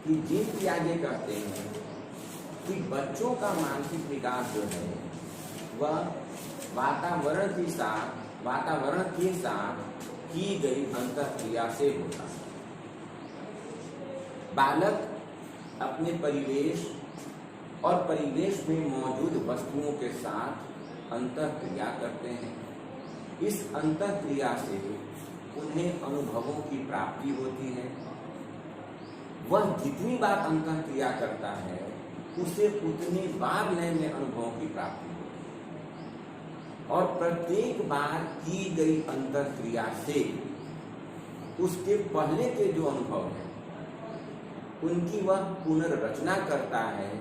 कि जीन पियाजे कहते हैं कि बच्चों का मानसिक विकास जो है वह वातावरण के साथ की गई अंतःक्रिया से होता है। बालक अपने परिवेश और परिवेश में मौजूद वस्तुओं के साथ अंतःक्रिया करते हैं। इस अंतःक्रिया से उन्हें अनुभवों की प्राप्ति होती है। वह जितनी बार अंतःक्रिया करता है उसे उतनी बार नए नए अनुभवों की प्राप्ति होती है और प्रत्येक बार की गई अंतःक्रिया से उसके पहले के जो अनुभव हैं उनकी वह पुनर्रचना करता है,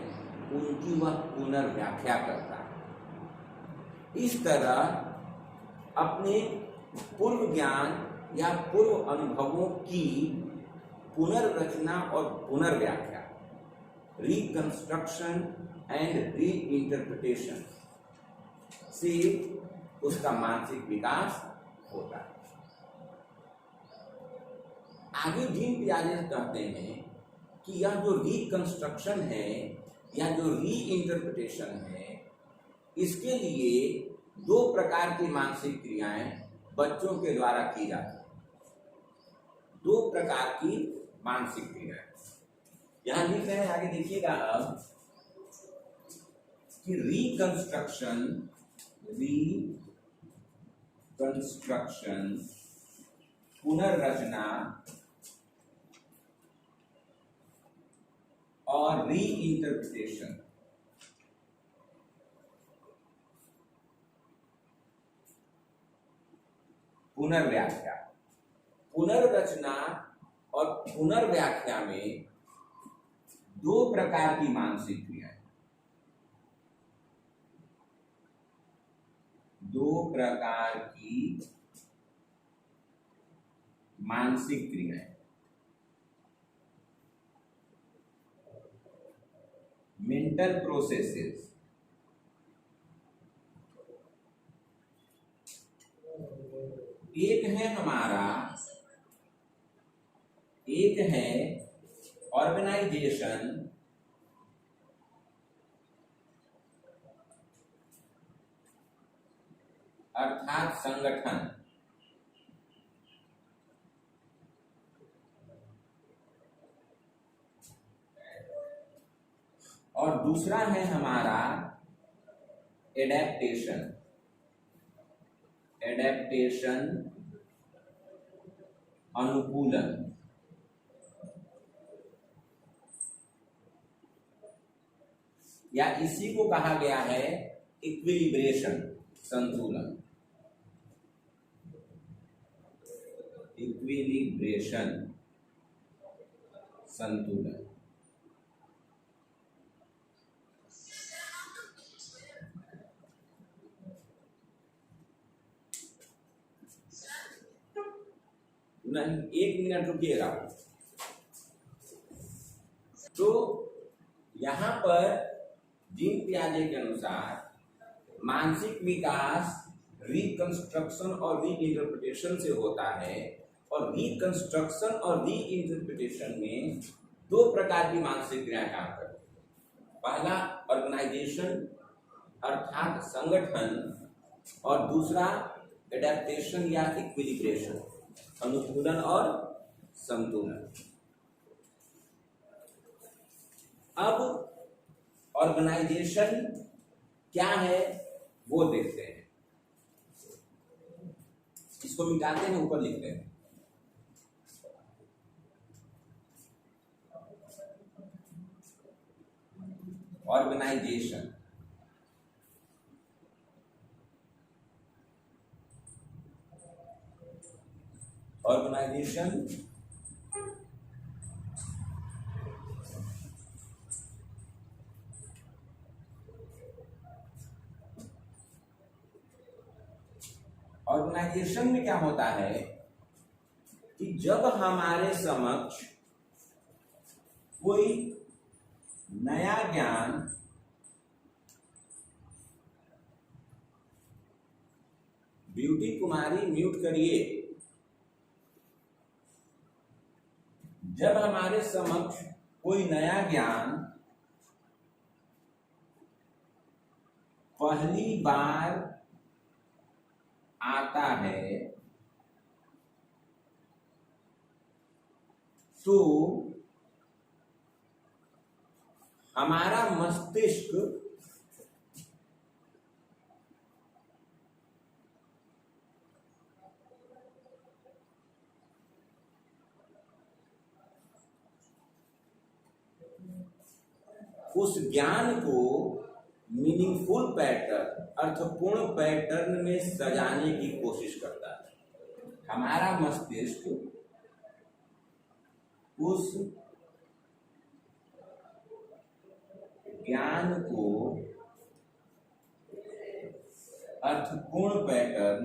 उनकी वह पुनर्व्याख्या करता है। इस तरह अपने पूर्व ज्ञान या पूर्व अनुभवों की पुनर्रचना और पुनर्व्याख्या, रिकंस्ट्रक्शन एंड रीइंटरप्रिटेशन से उसका मानसिक विकास होता है। आगे जीन पियाजे कहते हैं कि यह जो रिकंस्ट्रक्शन है या जो रीइंटरप्रिटेशन है, इसके लिए दो प्रकार की मानसिक क्रियाएं बच्चों के द्वारा की जाती हैं। दो प्रकार की मानसिक क्रियाएं यहां लिख रहे हैं, आगे देखिएगा अब कि रिकंस्ट्रक्शन पुनर्रचना और रीइंटरप्रिटेशन पुनर्व्याख्या। पुनर्रचना और पुनर्व्याख्या में दो प्रकार की मानसिक क्रियाएं, दो प्रकार की मानसिक क्रियाएं, मेंटल प्रोसेसेस। एक है ऑर्गेनाइजेशन अर्थात संगठन, और दूसरा है हमारा एडेप्टेशन अनुकूलन। या इसी को कहा गया है इक्विलिब्रेशन, संतुलन, इक्विलिब्रेशन संतुलन। नहीं, 1 मिनट रुकिएगा। तो यहां पर जीन पियाजे के अनुसार मानसिक विकास रिकंस्ट्रक्शन और रीइंटरप्रिटेशन से होता है, और रिकंस्ट्रक्शन और रीइंटरप्रिटेशन में दो प्रकार की मानसिक क्रियाएं काम करती हैं। पहला ऑर्गेनाइजेशन अर्थात संगठन, और दूसरा एडेप्टेशन या इक्विलिब्रेशन, अनुकूलन और संतुलन। अब ऑर्गेनाइजेशन क्या है वो देखते हैं। इसको मिटाते हैं, ऊपर लिखते हैं। ऑर्गेनाइजेशन ऑर्गेनाइजेशन में क्या होता है कि जब हमारे समक्ष कोई नया ज्ञान ब्यूटी कुमारी म्यूट करिए, जब हमारे समक्ष कोई नया ज्ञान पहली बार आता है तो हमारा मस्तिष्क उस ज्ञान को मीनिंगफुल पैटर्न, अर्थपूर्ण पैटर्न में सजाने की कोशिश करता है। हमारा मस्तिष्क उस ज्ञान को अर्थपूर्ण पैटर्न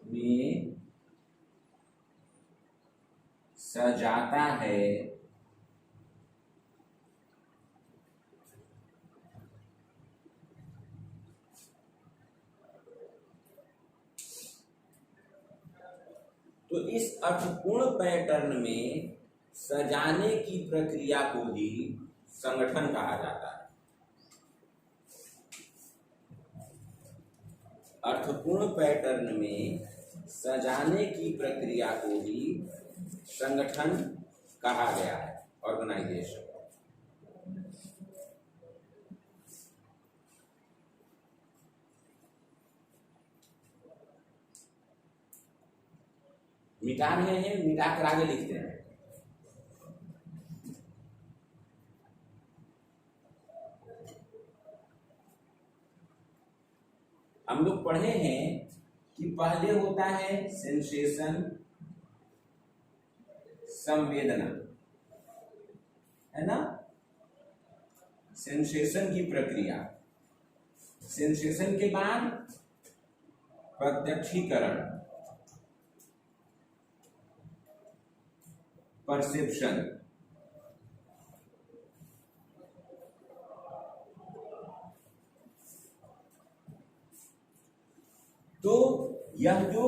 में सजाता है तो इस अर्थपूर्ण पैटर्न में सजाने की प्रक्रिया को ही संगठन कहा जाता है। अर्थपूर्ण पैटर्न में सजाने की प्रक्रिया को ही संगठन कहा गया है, ऑर्गेनाइजेशन। मिटा रहे हैं, मिटा कर आगे लिखते हैं। हम लोग पढ़े हैं कि पहले होता है सेंसेशन, संवेदना, है ना। सेंसेशन की प्रक्रिया, सेंसेशन के बाद प्रत्यक्षीकरण, परसेप्शन, तो यह जो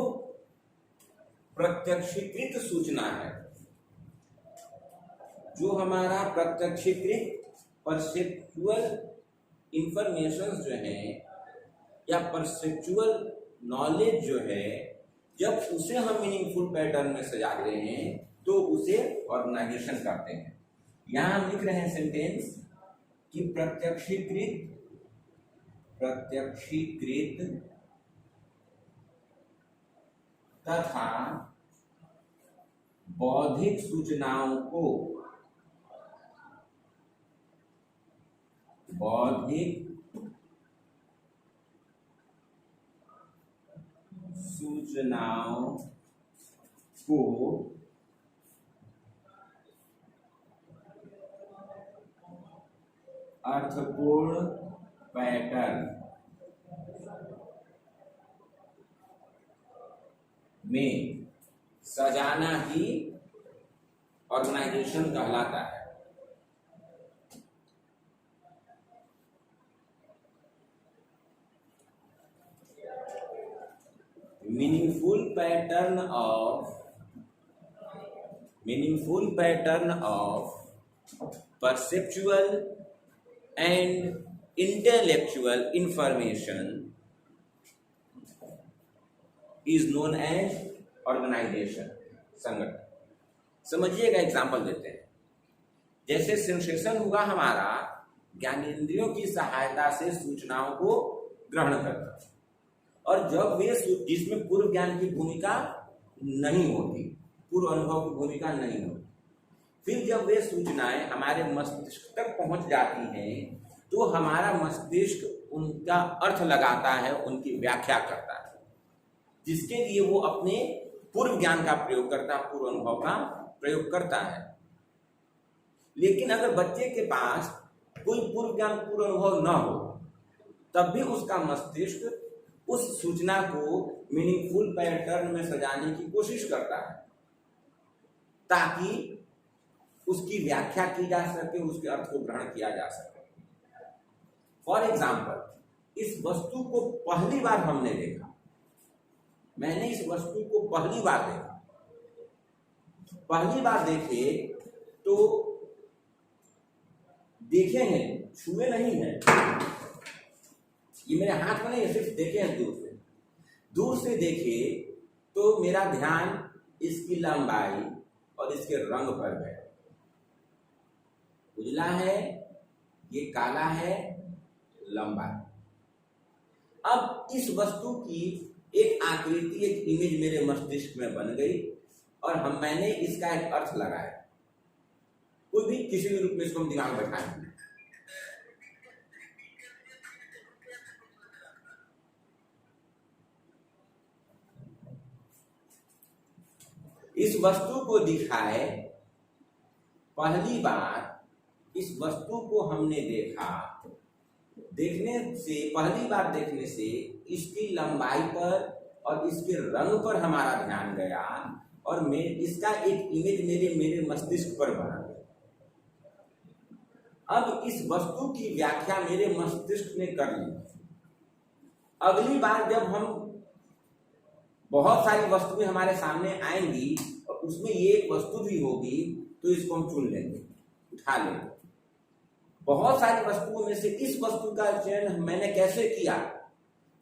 प्रत्यक्षीकृत सूचना है, जो हमारा प्रत्यक्षीकृत परसेप्चुअल इंफॉर्मेशन जो है या परसेप्चुअल नॉलेज जो है, जब उसे हम मीनिंगफुल पैटर्न में सजा रहे हैं तो उसे ऑर्गेनाइजेशन करते हैं। यहां हम लिख रहे हैं सेंटेंस कि प्रत्यक्षीकृत तथा बौद्धिक सूचनाओं को अर्थपूर्ण पैटर्न में सजाना ही ऑर्गेनाइजेशन कहलाता है। Meaningful pattern of perceptual and intellectual information is known as organization, संगठन। समझिएगा, एग्जाम्पल देते हैं। जैसे सेंसेशन हुआ हमारा ज्ञानेंद्रियों की सहायता से सूचनाओं को ग्रहण करना, और जब वे जिसमें पूर्व ज्ञान की भूमिका नहीं होती, पूर्व अनुभव की भूमिका नहीं होती, फिर जब वे सूचनाएं हमारे मस्तिष्क तक पहुंच जाती हैं तो हमारा मस्तिष्क उनका अर्थ लगाता है, उनकी व्याख्या करता है, जिसके लिए वो अपने पूर्व ज्ञान का प्रयोग करता है, पूर्व अनुभव का प्रयोग करता है। लेकिन अगर बच्चे के पास कोई पूर्व ज्ञान, पूर्व अनुभव न हो, तब भी उसका मस्तिष्क उस सूचना को मीनिंगफुल पैटर्न में सजाने की कोशिश करता है, ताकि उसकी व्याख्या की जा सके, उसके अर्थ को ग्रहण किया जा सके। फॉर एग्जाम्पल, इस वस्तु को पहली बार हमने देखा, मैंने इस वस्तु को पहली बार देखा। पहली बार देखे तो देखे हैं, छुए नहीं है, ये मेरे हाथ में नहीं है, सिर्फ देखे हैं दूर से। दूर से देखे तो मेरा ध्यान इसकी लंबाई और इसके रंग पर गया। उजला है, ये काला है, लंबा है। अब इस वस्तु की एक आकृति, एक इमेज मेरे मस्तिष्क में बन गई और मैंने इसका एक अर्थ लगाया। कोई भी किसी भी रूप में इसको हम दिमाग में बैठाएं। इस वस्तु को दिखाए, पहली बार इस वस्तु को हमने देखा, देखने से, पहली बार देखने से इसकी लंबाई पर और इसके रंग पर हमारा ध्यान गया और इसका एक इमेज मेरे मस्तिष्क पर बना। अब इस वस्तु की व्याख्या मेरे मस्तिष्क ने कर ली। अगली बार जब हम, बहुत सारी वस्तुएं हमारे सामने आएंगी और उसमें ये एक वस्तु भी होगी तो इसको हम चुन लेंगे, उठा लेंगे। बहुत सारी वस्तुओं में से इस वस्तु का चयन मैंने कैसे किया?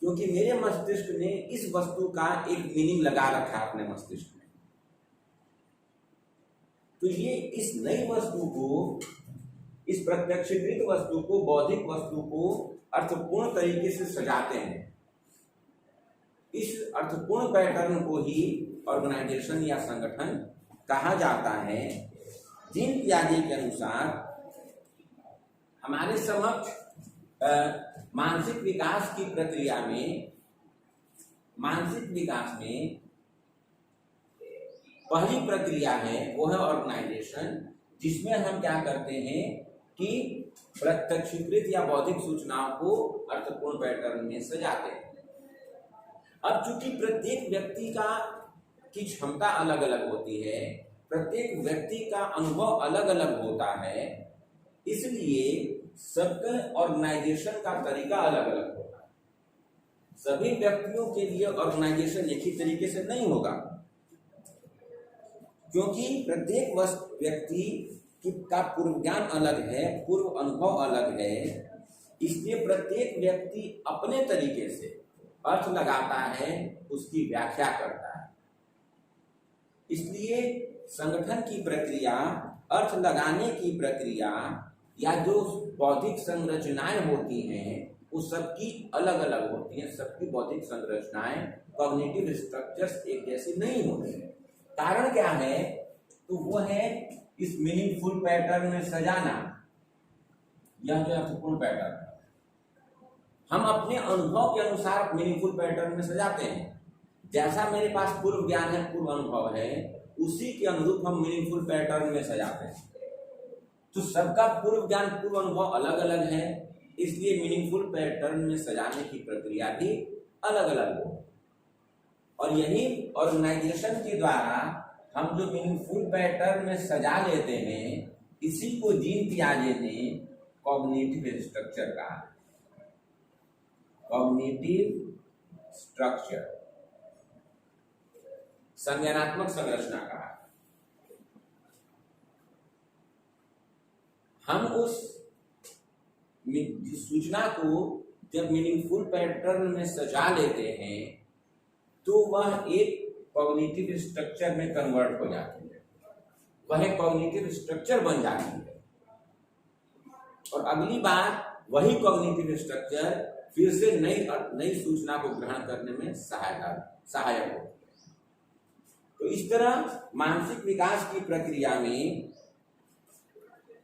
क्योंकि मेरे मस्तिष्क ने इस वस्तु का एक मीनिंग लगा रखा है अपने मस्तिष्क में। तो ये इस नई वस्तु को, इस प्रत्यक्षीकृत वस्तु को, बौद्धिक वस्तु को अर्थपूर्ण तरीके से सजाते हैं। इस अर्थपूर्ण पैटर्न को ही ऑर्गेनाइजेशन या संगठन कहा जाता है। जीन पियाजे के अनुसार हमारे समक्ष मानसिक विकास की प्रक्रिया में, मानसिक विकास में पहली प्रक्रिया है वो है ऑर्गेनाइजेशन, जिसमें हम क्या करते हैं कि प्रत्यक्षीकृत या बौद्धिक सूचनाओं को अर्थपूर्ण पैटर्न में सजाते हैं। अब चूंकि प्रत्येक व्यक्ति की क्षमता अलग अलग होती है, प्रत्येक व्यक्ति का अनुभव अलग अलग होता है, इसलिए सबका ऑर्गेनाइजेशन का तरीका अलग अलग होगा। सभी व्यक्तियों के लिए ऑर्गेनाइजेशन एक ही तरीके से नहीं होगा, क्योंकि प्रत्येक व्यक्ति का पूर्व ज्ञान अलग है, पूर्व अनुभव अलग है। इसलिए प्रत्येक व्यक्ति अपने तरीके से अर्थ लगाता है, उसकी व्याख्या करता है। इसलिए संगठन की प्रक्रिया, अर्थ लगाने की प्रक्रिया या जो बौद्धिक संरचनाएं होती हैं वो सबकी अलग अलग होती हैं। सबकी बौद्धिक संरचनाएं, कॉग्निटिव स्ट्रक्चर्स एक जैसी नहीं होती है। कारण क्या है? तो वो है इस मीनिंगफुल पैटर्न में सजाना। यह जो अर्थपूर्ण पैटर्न है, हम अपने अनुभव के अनुसार मीनिंगफुल पैटर्न में सजाते हैं। जैसा मेरे पास पूर्व ज्ञान है, पूर्व अनुभव है, उसी के अनुरूप हम मीनिंगफुल पैटर्न में सजाते हैं। तो सबका पूर्व ज्ञान, पूर्व अनुभव अलग अलग है, इसलिए मीनिंगफुल पैटर्न में सजाने की प्रक्रिया भी अलग अलग हो। और यही ऑर्गेनाइजेशन के द्वारा हम जो मीनिंगफुल पैटर्न में सजा लेते हैं, इसी को जीन पियाजे ने कॉग्निटिव स्ट्रक्चर कहा। कॉग्निटिव स्ट्रक्चर, संज्ञानात्मक संरचना कहा। हम उस सूचना को जब मीनिंगफुल पैटर्न में सजा लेते हैं तो वह एक कॉग्निटिव स्ट्रक्चर में कन्वर्ट हो जाती है, वह एक कॉग्निटिव स्ट्रक्चर बन जाती है। और अगली बार वही कॉग्निटिव स्ट्रक्चर फिर से नई सूचना को ग्रहण करने में सहायक हो। तो इस तरह मानसिक विकास की प्रक्रिया में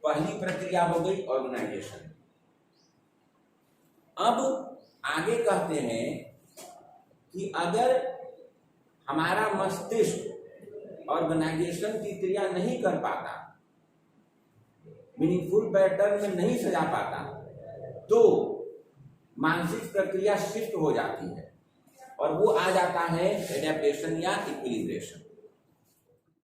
पहली प्रक्रिया हो गई ऑर्गेनाइजेशन। अब आगे कहते हैं कि अगर हमारा मस्तिष्क ऑर्गेनाइजेशन की क्रिया नहीं कर पाता, मीनिंगफुल पैटर्न में नहीं सजा पाता, तो मानसिक प्रक्रिया शिफ्ट हो जाती है और वो आ जाता है एडेप्टेशन या इक्विलिब्रेशन।